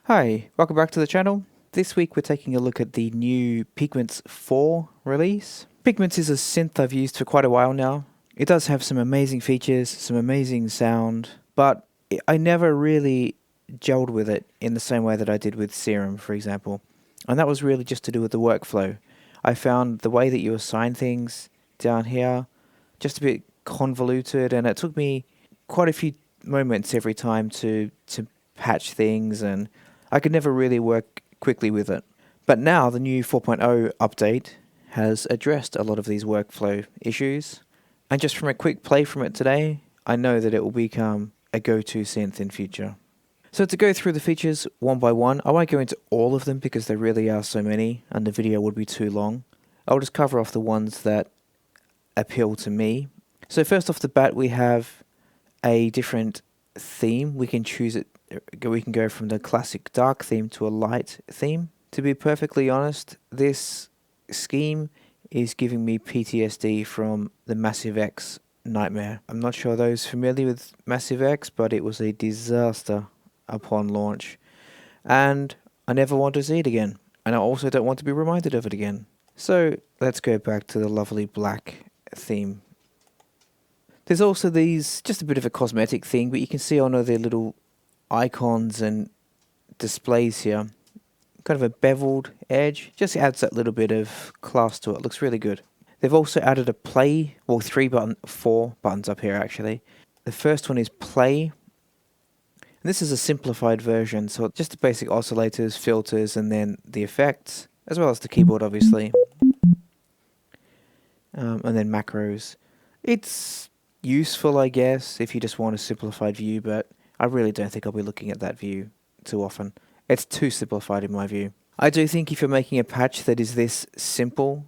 Hi, welcome back to the channel. This week we're taking a look at the new Pigments 4 release. Pigments is a synth I've used for quite a while now. It does have some amazing features, some amazing sound, but I never really gelled with it in the same way that I did with Serum, for example. And that was really just to do with the workflow. I found the way that you assign things down here just a bit convoluted, and it took me quite a few moments every time to patch things, and I could never really work quickly with it. But now the new 4.0 update has addressed a lot of these workflow issues, and just from a quick play from it today, I know that it will become a go-to synth in future. So to go through the features one by one, I won't go into all of them because there really are so many and the video would be too long. I'll just cover off the ones that appeal to me. So first off the bat, we have a different theme. We can choose it. We can go from the classic dark theme to a light theme. To be perfectly honest, this scheme is giving me PTSD from the Massive X nightmare. I'm not sure those familiar with Massive X, but it was a disaster upon launch, and I never want to see it again, and I also don't want to be reminded of it again. So let's go back to the lovely black theme. There's also these, just a bit of a cosmetic thing, but you can see on all their little icons and displays here, kind of a beveled edge, just adds that little bit of class to it. Looks really good. They've also added a play, well, four buttons up here actually. The first one is play. And this is a simplified version, so just the basic oscillators, filters, and then the effects, as well as the keyboard obviously. And then macros. It's useful, I guess, if you just want a simplified view, but I really don't think I'll be looking at that view too often. It's too simplified in my view. I do think if you're making a patch that is this simple,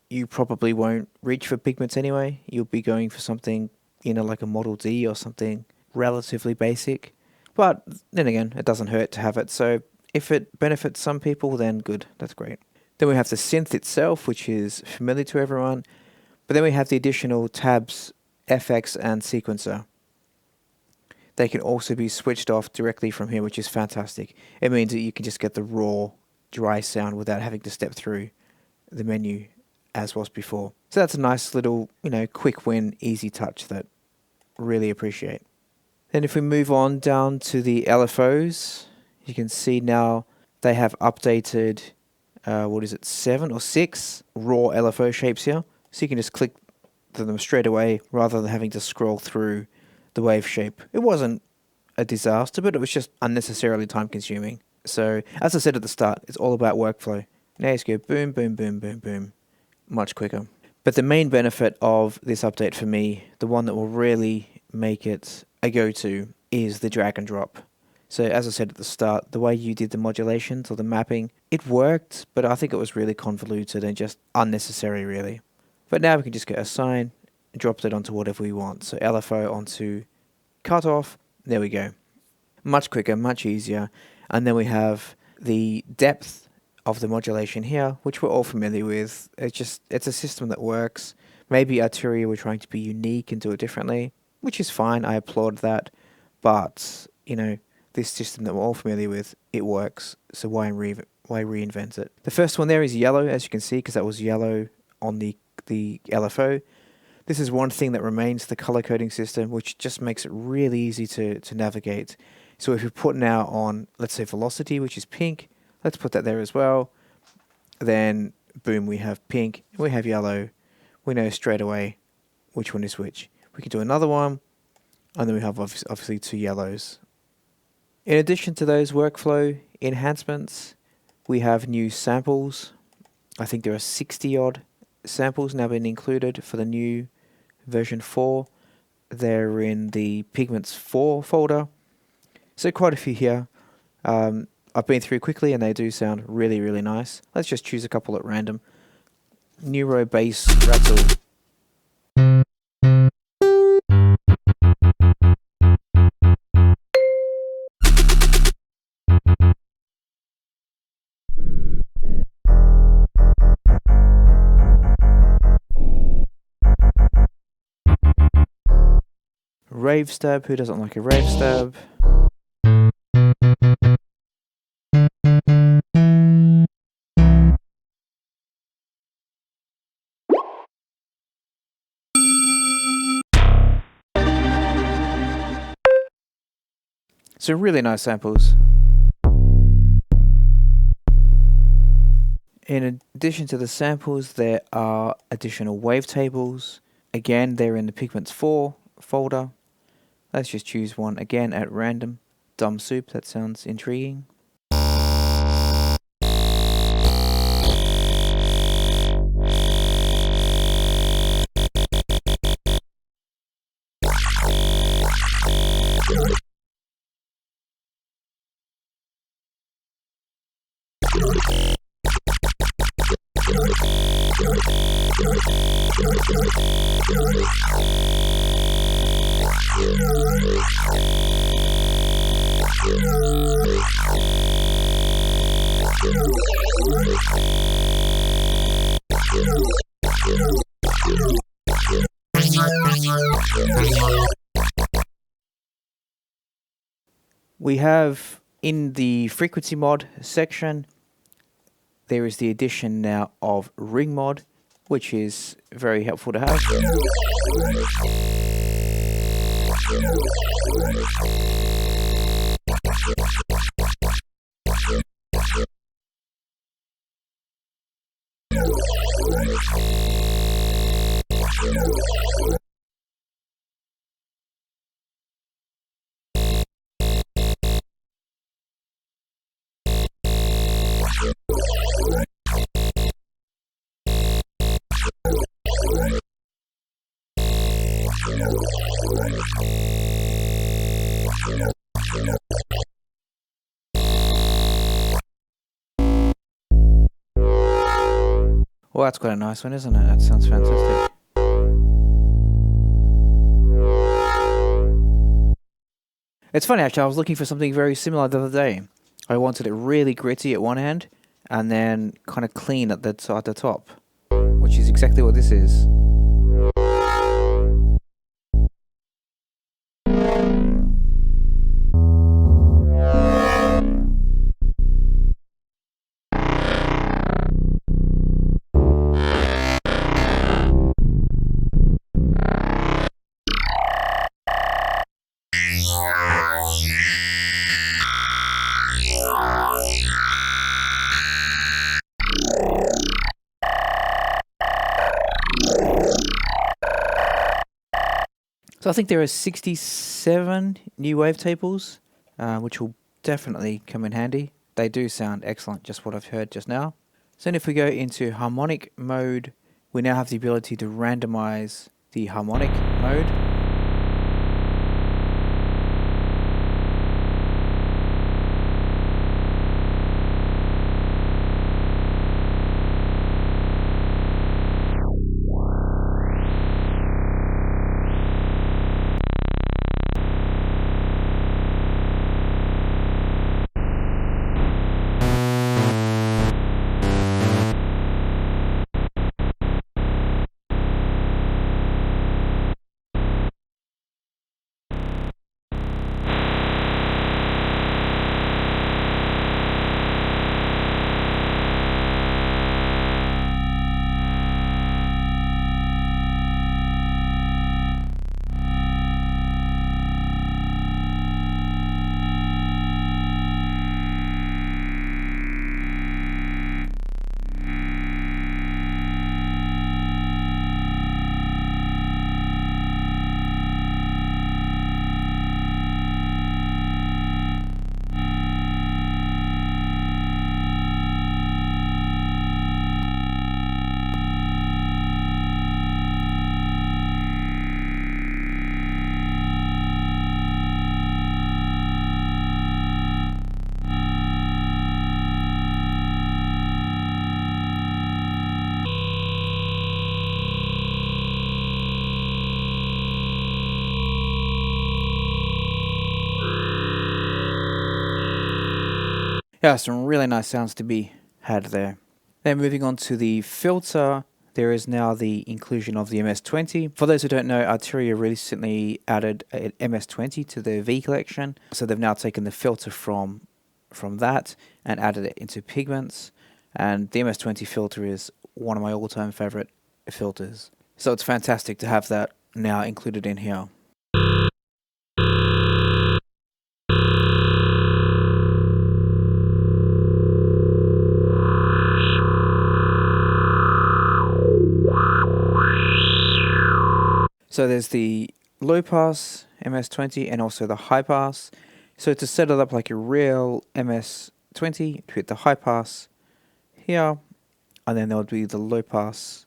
you probably won't reach for Pigments anyway. You'll be going for something, like a Model D or something relatively basic. But then again, it doesn't hurt to have it, so if it benefits some people, then good, that's great. Then we have the synth itself, which is familiar to everyone, but then we have the additional tabs, FX and sequencer. They can also be switched off directly from here, which is fantastic. It means that you can just get the raw, dry sound without having to step through the menu as was before. So that's a nice little, quick win, easy touch that I really appreciate. Then if we move on down to the LFOs, you can see now they have updated, 7 or 6 raw LFO shapes here. So you can just click them straight away rather than having to scroll through the wave shape. It wasn't a disaster, but it was just unnecessarily time consuming. So as I said at the start, it's all about workflow. Now you just go boom, boom, boom, boom, boom, much quicker. But the main benefit of this update for me, the one that will really make it a go-to, is the drag and drop. So as I said at the start, the way you did the modulations or the mapping, it worked, but I think it was really convoluted and just unnecessary really. But now we can just get assign, drop it onto whatever we want. So LFO onto cutoff, there we go. Much quicker, much easier. And then we have the depth of the modulation here, which we're all familiar with. It's a system that works. Maybe Arturia were trying to be unique and do it differently, which is fine, I applaud that. But, this system that we're all familiar with, it works. So why reinvent it? The first one there is yellow, as you can see, because that was yellow on the LFO. This is one thing that remains, the color coding system, which just makes it really easy to navigate. So if we put now on, let's say, velocity, which is pink, let's put that there as well. Then, boom, we have pink, we have yellow. We know straight away which one is which. We can do another one, and then we have obviously 2 yellows. In addition to those workflow enhancements, we have new samples. I think there are 60 odd samples now been included for the new version 4. They're in the Pigments 4 folder. So quite a few here. I've been through quickly and they do sound really, really nice. Let's just choose a couple at random. Neuro bass rattle. Rave stab, who doesn't like a rave stab? So really nice samples. In addition to the samples, there are additional wavetables. Again, they're in the Pigments 4 folder. Let's just choose one again at random. Dumb soup, that sounds intriguing. We have in the frequency mod section, there is the addition now of ring mod, which is very helpful to have. Well, that's quite a nice one, isn't it? That sounds fantastic. It's funny, actually, I was looking for something very similar the other day. I wanted it really gritty at one end, and then kind of clean at the top, which is exactly what this is. So I think there are 67 new wavetables, which will definitely come in handy. They do sound excellent, just what I've heard just now. So then if we go into harmonic mode, we now have the ability to randomize the harmonic mode. Yeah, some really nice sounds to be had there. Then moving on to the filter, there is now the inclusion of the MS-20. For those who don't know, Arturia recently added an MS-20 to their V collection, so they've now taken the filter from that and added it into Pigments, and the MS-20 filter is one of my all-time favorite filters. So it's fantastic to have that now included in here. So there's the low pass MS-20 and also the high pass. So to set it up like a real MS-20, hit the high pass here, and then there would be the low pass.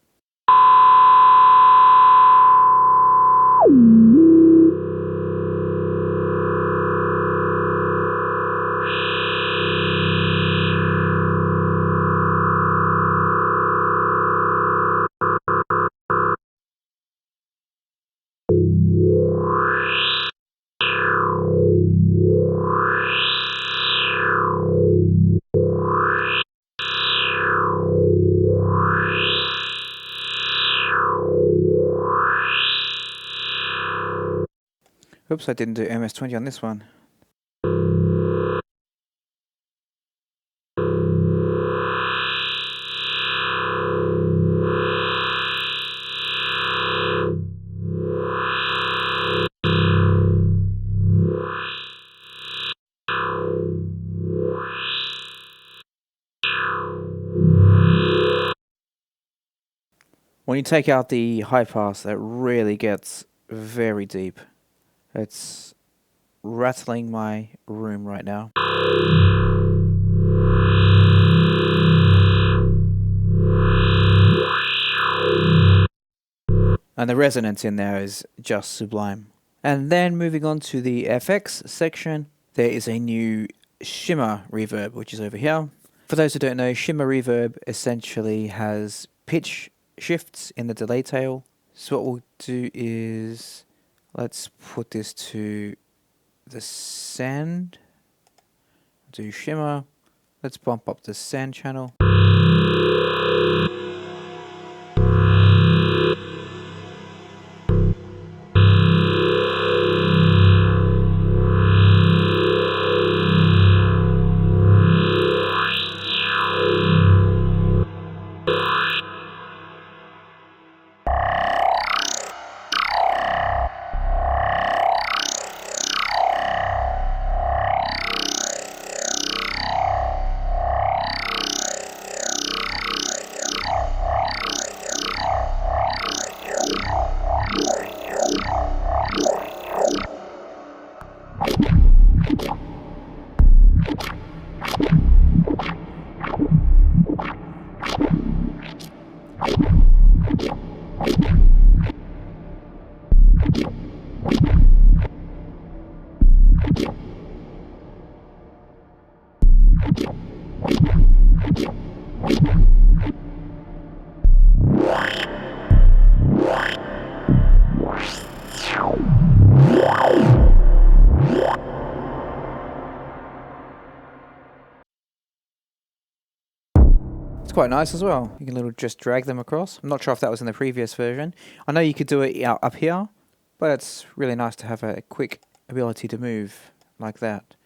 Oops, I didn't do MS-20 on this one. When you take out the high pass, that really gets very deep. It's rattling my room right now. And the resonance in there is just sublime. And then moving on to the FX section, there is a new shimmer reverb, which is over here. For those who don't know, shimmer reverb essentially has pitch shifts in the delay tail. So what we'll do is, let's put this to the send. Do shimmer. Let's bump up the send channel. It's quite nice as well. You can just drag them across. I'm not sure if that was in the previous version. I know you could do it up here, but it's really nice to have a quick ability to move like that.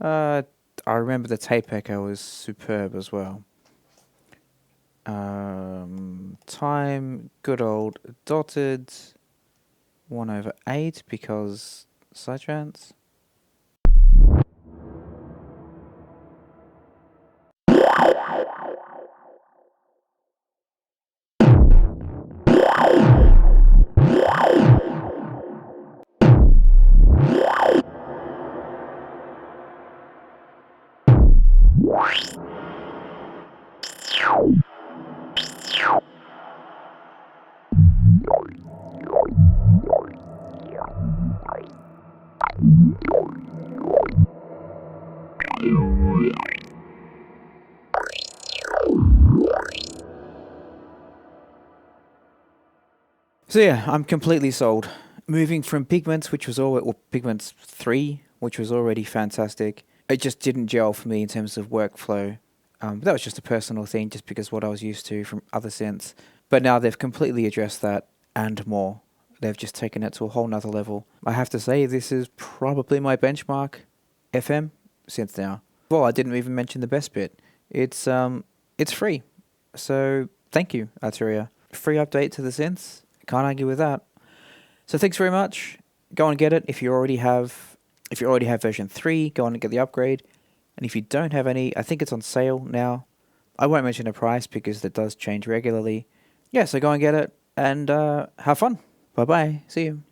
I remember the tape echo was superb as well. Time, good old dotted 1/8 because sidetrans. So yeah, I'm completely sold. Moving from Pigments, which was Pigments 3, which was already fantastic. It just didn't gel for me in terms of workflow. That was just a personal thing, just because what I was used to from other synths. But now they've completely addressed that and more. They've just taken it to a whole nother level. I have to say, this is probably my benchmark FM synth now. Well, I didn't even mention the best bit. It's free. So thank you, Arturia. Free update to the synths. Can't argue with that. So thanks very much. Go and get it if you already have version 3, go on and get the upgrade. And if you don't have any, I think it's on sale now. I won't mention the price because that does change regularly. Yeah, so go and get it and have fun. Bye bye. See you.